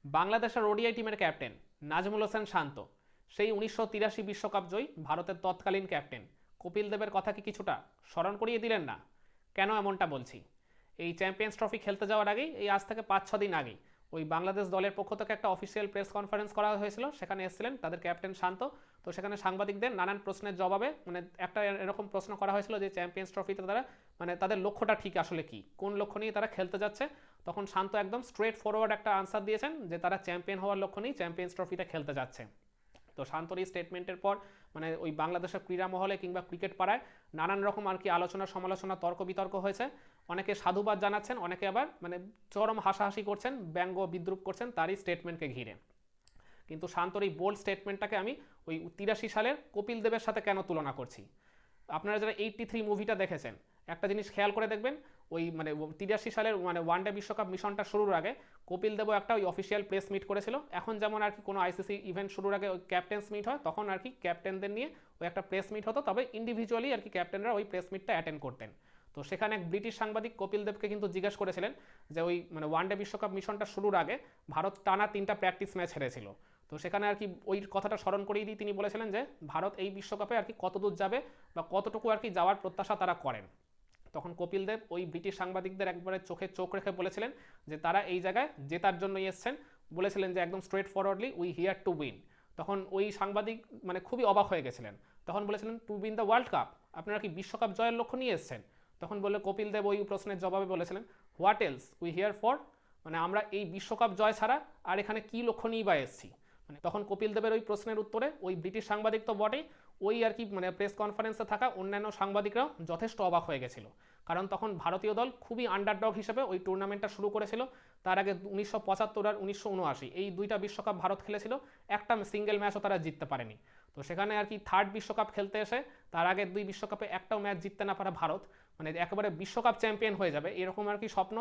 বাংলাদেশের ওডিআই টিমের ক্যাপ্টেন নাজমুল হোসেন শান্ত, সেই 1983 বিশ্বকাপ জয়ী ভারতের তৎকালীন ক্যাপ্টেন কপিল দেবের কথা কি কিছুটা স্মরণ করিয়ে দিলেন না? কেন এমনটা বলছি? এই চ্যাম্পিয়ন্স ট্রফি খেলতে যাওয়ার আগেই, এই আজ থেকে 5-6 দিন আগেই ওই বাংলাদেশ দলের পক্ষ থেকে একটা অফিসিয়াল প্রেস কনফারেন্স করা হয়েছিল। সেখানে এসেছিলেন তাদের ক্যাপ্টেন শান্ত। তো সেখানে সাংবাদিকদের নানান প্রশ্নের জবাবে একটা এরকম প্রশ্ন করা হয়েছিল যে চ্যাম্পিয়ন্স ট্রফিতে তারা তাদের লক্ষ্যটা ঠিক আসলে কি, কোন লক্ষ্য নিয়ে তারা খেলতে যাচ্ছে। তখন শান্ত একদম স্ট্রেট ফরওয়ার্ড একটা আনসার দিয়েছেন যে তারা চ্যাম্পিয়ন হওয়ার লক্ষ্য নিয়েই চ্যাম্পিয়ন্স ট্রফিতে খেলতে যাচ্ছে। তো শান্তর এই স্টেটমেন্টের পর ওই বাংলাদেশের ক্রীড়া মহলে কিংবা ক্রিকেট পাড়ায় নানান রকম আলোচনা সমালোচনা তর্ক বিতর্ক হয়েছে। অনেকে সাধুবাদ জানাচ্ছেন, অনেকে আবার চরম হাসাহাসি করছেন, ব্যঙ্গ বিদ্রুপ করছেন তার এই স্টেটমেন্টকে ঘিরে। কিন্তু শান্তর এই বোল্ড স্টেটমেন্টটাকে আমি ওই 83 সালের কপিল দেবের সাথে কেন তুলনা করছি? আপনারা যারা 83 মুভিটা দেখেছেন, একটা জিনিস খেয়াল করে দেখবেন, ওই 83 সালের ওয়ানডে বিশ্বকাপ মিশনটা শুরুর আগে কপিল দেবও একটা ওই অফিসিয়াল প্রেস মিট করেছিল। এখন যেমন কোনো আইসিসি ইভেন্ট শুরুর আগে ওই ক্যাপ্টেন্স মিট হয়, তখন ক্যাপ্টেনদের নিয়ে ওই একটা প্রেস মিট হতো, তবে ইন্ডিভিজুয়ালি ক্যাপ্টেনরা ওই প্রেস মিটটা অ্যাটেন্ড করতেন। তো সেখানে এক ব্রিটিশ সাংবাদিক কপিল দেবকে কিন্তু জিজ্ঞেস করেছিলেন যে ওই ওয়ানডে বিশ্বকাপ মিশনটা শুরুর আগে ভারত টানা 3টা প্র্যাকটিস ম্যাচ হেরেছিল। তো সেখানে ওই কথাটা স্মরণ করিয়ে দিয়ে তিনি বলেছিলেন যে ভারত এই বিশ্বকাপে কতদূর যাবে বা কতটুকু যাওয়ার প্রত্যাশা তারা করেন। তখন কপিল দেব ওই ব্রিটিশ সাংবাদিকদের একবারে চোখে চোখ রেখে বলেছিলেন যে তারা এই জায়গায় জেতার জন্যই এসছেন। বলেছিলেন যে একদম straight forwardly, we here to win. তখন ওই সাংবাদিক খুবই অবাক হয়ে গেছিলেন। তখন বলেছিলেন, to win the world cup? আপনারা কি বিশ্বকাপ জয়ের লক্ষ্য নিয়ে এসছেন? তখন বললে কপিল দেব ওই প্রশ্নের জবাবে বলেছিলেন, what else we here for? আমরা এই বিশ্বকাপ জয় ছাড়া আর এখানে কি লক্ষ্য নিয়ে বা এসছি? তখন কপিল দেবের ওই প্রশ্নের উত্তরে ওই ব্রিটিশ সাংবাদিক তো বটেই, ওই প্রেস কনফারেন্সে থাকা অন্যান্য সাংবাদিকরাও যথেষ্ট অবাক হয়ে গেছিল। কারণ তখন ভারতীয় দল খুবই আন্ডারডগ হিসেবে ওই টুর্নামেন্টটা শুরু করেছিল। তার আগে 1975 আর 1979 এই 2টা বিশ্বকাপ ভারত খেলেছিল, একটা সিঙ্গেল ম্যাচও তারা জিততে পারেনি। তো সেখানে থার্ড বিশ্বকাপ খেলতে এসে তার আগের 2 বিশ্বকাপে একটাও ম্যাচ জিততে না পারা ভারত একেবারে বিশ্বকাপ চ্যাম্পিয়ন হয়ে যাবে এরকম স্বপ্ন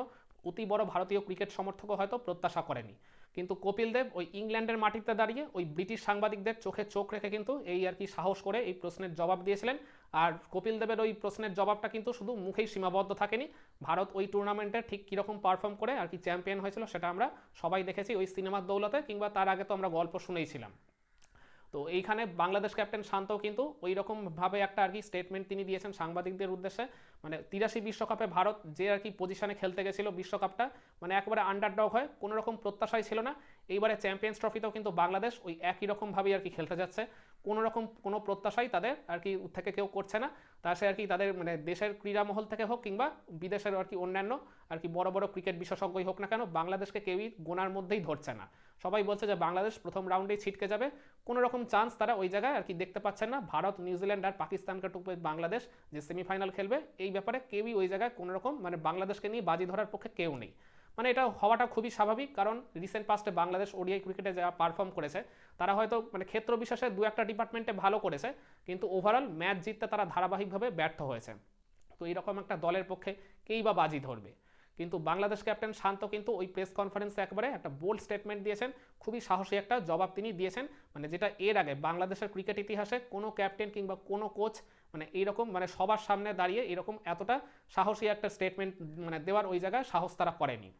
অতি বড় ভারতীয় ক্রিকেট সমর্থকও হয়তো প্রত্যাশা করেনি। কিন্তু কপিল দেব ওই ইংল্যান্ডের মাটিতে দাঁড়িয়ে ওই ব্রিটিশ সাংবাদিকদের চোখে চোখ রেখে কিন্তু এই সাহস করে এই প্রশ্নের জবাব দিয়েছিলেন। আর কপিল দেবের ওই প্রশ্নের জবাবটা কিন্তু শুধু মুখেই সীমাবদ্ধ থাকেনি, ভারত ওই টুর্নামেন্টে ঠিক কীরকম পারফর্ম করে চ্যাম্পিয়ন হয়েছিল সেটা আমরা সবাই দেখেছি ওই সিনেমার দৌলতে, কিংবা তার আগে তো আমরা গল্প শুনেইছিলাম। তো এইখানে বাংলাদেশ ক্যাপ্টেন শান্তও কিন্তু ওই রকমভাবে একটা স্টেটমেন্ট তিনি দিয়েছেন সাংবাদিকদের উদ্দেশ্যে। 83 বিশ্বকাপে ভারত যে পজিশনে খেলতে গেছিল বিশ্বকাপটা, একবারে আন্ডারডগ হয়, কোনো রকম প্রত্যাশাই ছিল না। এইবারে চ্যাম্পিয়ন্স ট্রফিতেও কিন্তু বাংলাদেশ ওই একই রকমভাবেই খেলতে যাচ্ছে, কোনো রকম কোনো প্রত্যাশাই তাদের থেকে কেউ করছে না। তা সে তাদের দেশের ক্রীড়া মহল থেকে হোক কিংবা বিদেশের অন্যান্য বড় বড় ক্রিকেট বিশেষজ্ঞই হোক না কেন, বাংলাদেশকে কেউই গোনার মধ্যেই ধরছে না। সবাই বলছে যে বাংলাদেশ প্রথম রাউন্ডেই ছিটকে যাবে, কোনো রকম চান্স তারা ওই জায়গায় দেখতে পাচ্ছেন না। ভারত, নিউজিল্যান্ড আর পাকিস্তানকে টুপে বাংলাদেশ যে সেমিফাইনাল খেলবে, এই ব্যাপারে কেউই ওই জায়গায় কোনো রকম বাংলাদেশকে নিয়ে বাজি ধরার পক্ষে কেউ নেই। এটা হওয়াটা খুবই স্বাভাবিক, কারণ রিসেন্ট পাস্টে বাংলাদেশ ওডিআই ক্রিকেটে যারা পারফর্ম করেছে তারা হয়তো ক্ষেত্র বিশেষে 2-1টা ডিপার্টমেন্টে ভালো করেছে, কিন্তু ওভারঅল ম্যাচ জিততে তারা ধারাবাহিকভাবে ব্যর্থ হয়েছে। তো এইরকম একটা দলের পক্ষে কেই বা বাজি ধরবে? কিন্তু বাংলাদেশ ক্যাপ্টেন শান্ত কিন্তু ওই প্রেস কনফারেন্সে একবারে একটা বোল্ড স্টেটমেন্ট দিয়েছেন, খুবই সাহসী একটা জবাব তিনি দিয়েছেন, যেটা এর আগে বাংলাদেশের ক্রিকেট ইতিহাসে কোনো ক্যাপ্টেন কিংবা কোনো কোচ এইরকম সবার সামনে দাঁড়িয়ে এরকম এতটা সাহসী একটা স্টেটমেন্ট দেওয়ার ওই জায়গায় সাহস তারা করেনি।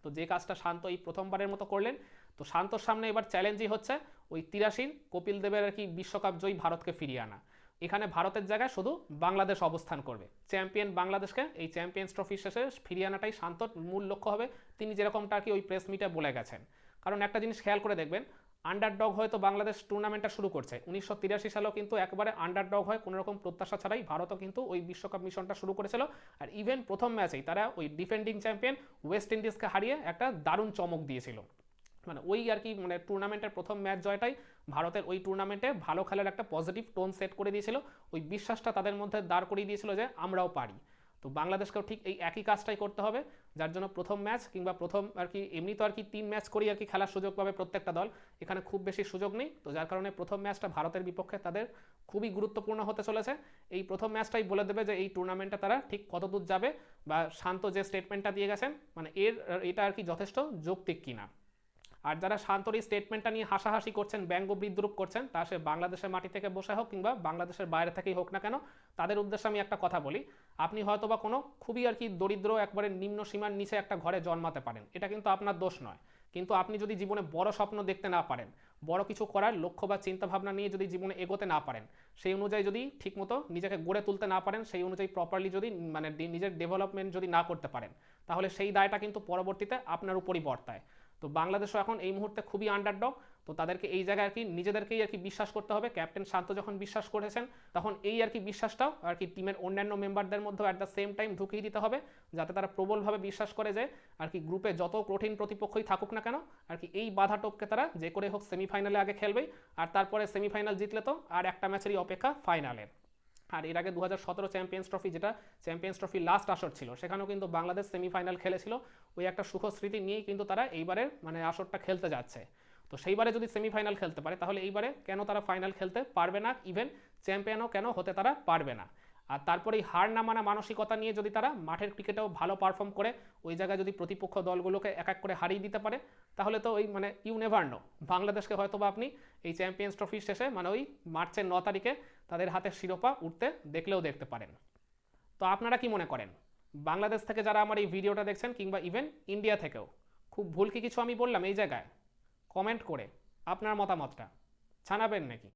তো যে কাজটা শান্ত এই প্রথমবারের মতো করলেন, তো শান্তর সামনে এবার চ্যালেঞ্জই হচ্ছে ওই 83 কপিল দেবের বিশ্বকাপ জয়ী ভারতকে ফিরিয়ে আনা। এখানে ভারতের জায়গায় শুধু বাংলাদেশ অবস্থান করবে, চ্যাম্পিয়ন বাংলাদেশকে এই চ্যাম্পিয়ন্স ট্রফি শেষে ফিরিয়ে আনাটাই শান্তর মূল লক্ষ্য হবে, তিনি যেরকমটা ওই প্রেস মিটে বলে গেছেন। কারণ একটা জিনিস খেয়াল করে দেখবেন, আন্ডারডগ হয়তো বাংলাদেশ টুর্নামেন্টটা শুরু করছে 1983 সালেও কিন্তু একেবারে আন্ডারডগ হয় কোনো রকম প্রত্যাশা ছাড়াই ভারতও কিন্তু ওই বিশ্বকাপ মিশনটা শুরু করেছিল। আর ইভেন প্রথম ম্যাচেই তারা ওই ডিফেন্ডিং চ্যাম্পিয়ন ওয়েস্ট ইন্ডিজকে হারিয়ে একটা দারুণ চমক দিয়েছিল। ওই টুর্নামেন্টের প্রথম ম্যাচ জয়টাই ভারতের ওই টুর্নামেন্টে ভালো খেলার একটা পজিটিভ টোন সেট করে দিয়েছিল, ওই বিশ্বাসটা তাদের মধ্যে দাঁড় করিয়ে দিয়েছিল যে আমরাও পারি। তো বাংলাদেশকেও ঠিক এই একই কাজটাই করতে হবে, যার জন্য প্রথম ম্যাচ কিংবা প্রথম এমনি তো 3 ম্যাচ করেই খেলার সুযোগ পাবে প্রত্যেকটা দল, এখানে খুব বেশি সুযোগ নেই। তো যার কারণে প্রথম ম্যাচটা ভারতের বিপক্ষে তাদের খুবই গুরুত্বপূর্ণ হতে চলেছে। এই প্রথম ম্যাচটাই বলে দেবে যে এই টুর্নামেন্টে তারা ঠিক কতদূর যাবে, বা শান্ত যে স্টেটমেন্টটা দিয়ে গেছেন এটা যথেষ্ট যৌক্তিক কিনা। আর যারা শান্তর এই স্টেটমেন্টটা নিয়ে হাসাহাসি করছেন, ব্যঙ্গ বিদ্রুপ করছেন, তা সে বাংলাদেশের মাটি থেকে বসে হোক কিংবা বাংলাদেশের বাইরে থেকেই হোক না কেন, তাদের উদ্দেশ্যে আমি একটা কথা বলি, আপনি হয়তো বা কোনো খুবই দরিদ্র একবারে নিম্ন সীমার নিচে একটা ঘরে জন্মাতে পারেন, এটা কিন্তু আপনার দোষ নয়, কিন্তু আপনি যদি জীবনে বড় স্বপ্ন দেখতে না পারেন, বড় কিছু করার লক্ষ্য বা চিন্তাভাবনা নিয়ে যদি জীবনে এগোতে না পারেন, সেই অনুযায়ী যদি ঠিকমতো নিজেকে গড়ে তুলতে না পারেন, সেই অনুযায়ী প্রপারলি যদি মানে নিজের ডেভেলপমেন্ট যদি না করতে পারেন, তাহলে সেই দায়টা কিন্তু পরবর্তীতে আপনার উপরই বর্তায়। তো বাংলাদেশও এখন এই মুহূর্তে খুবই আন্ডারডগ। তো তাদেরকে এই জায়গায় আর কি নিজেদেরকেই আর কি বিশ্বাস করতে হবে। ক্যাপ্টেন শান্ত যখন বিশ্বাস করেছেন, তখন এই আর কি বিশ্বাসটাও আর কি টিমের অন্যান্য মেম্বারদের মধ্যেও অ্যাট দ্য সেম টাইম ঢুকিয়ে দিতে হবে, যাতে তারা প্রবলভাবে বিশ্বাস করে যে আর কি গ্রুপে যত কঠিন প্রতিপক্ষই থাকুক না কেন, আর কি এই বাধা টপকে তারা যে করে হোক সেমিফাইনালে আগে খেলবেই। আর তারপরে সেমিফাইনাল জিতলে তো আর একটা ম্যাচেরই অপেক্ষা ফাইনালের। আর এর আগে 2017 চ্যাম্পিয়ন্স ট্রফি, যেটা চ্যাম্পিয়ন্স ট্রফি লাস্ট আসর ছিল, সেখানেও কিন্তু বাংলাদেশ সেমিফাইনাল খেলেছিল। ওই একটা সুখ স্মৃতি নিয়েই কিন্তু তারা এইবারের মানে আসরটা খেলতে যাচ্ছে। তো সেইবারে যদি সেমিফাইনাল খেলতে পারে, তাহলে এইবারে কেন তারা ফাইনাল খেলতে পারবে না, ইভেন চ্যাম্পিয়নও কেন হতে তারা পারবে না। আর তারপরে এই হার না মানা মানসিকতা নিয়ে যদি তারা মাঠের ক্রিকেটেও ভালো পারফর্ম করে ওই জায়গায় যদি প্রতিপক্ষ দলগুলোকে এক এক করে হারিয়ে দিতে পারে, তাহলে তো ওই মানে ইউ নেভার নো, বাংলাদেশকে হয়তো বা আপনি এই চ্যাম্পিয়ন্স ট্রফির শেষে মানে ওই মার্চের 9 তারিখে তাদের হাতে শিরোপা উঠতে দেখলেও দেখতে পারেন। তো আপনারা কি মনে করেন, বাংলাদেশ থেকে যারা আমার এই ভিডিওটা দেখছেন, কিংবা ইভেন ইন্ডিয়া থেকেও, খুব ভুল কি কিছু আমি বললাম এই জায়গায়? কমেন্ট করে আপনার মতামতটা জানাবেন নাকি?